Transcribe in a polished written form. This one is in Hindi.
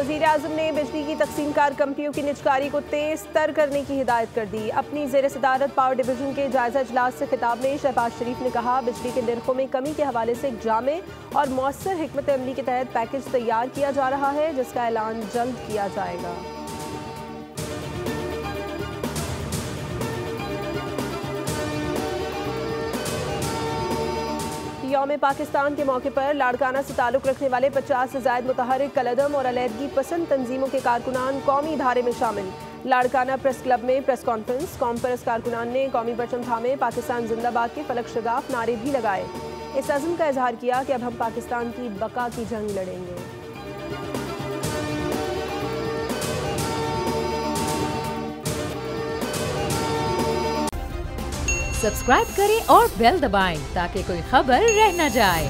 वज़ीर-ए-आज़म ने बिजली की तक़सीमकार कंपनियों की निजकारी को तेज़ तर करने की हिदायत कर दी। अपनी ज़ेर सदारत पावर डिवीज़न के जायज़ा इजलास से खिताब में शहबाज शरीफ ने कहा, बिजली के निर्खों में कमी के हवाले से एक जामे और मौसर हिकमत अमली के तहत पैकेज तैयार किया जा रहा है, जिसका ऐलान जल्द किया जाएगा। यौम पाकिस्तान के मौके पर लाड़काना से ताल्लुक़ रखने वाले 50 से ज़ायद मुतहर्रिक कलअदम और अलहदगी पसंद तंजीमों के कारकुनान कौमी धारे में शामिल। लाड़काना प्रेस क्लब में प्रेस कॉन्फ्रेंस, कॉमपर्स कारकुनान ने कौमी परचम थामे पाकिस्तान जिंदाबाद के फलक शगाफ नारे भी लगाए। इस अज़्म का इजहार किया कि अब हम पाकिस्तान की बका की जंग लड़ेंगे। सब्सक्राइब करें और बेल दबाएं ताकि कोई खबर रह न जाए।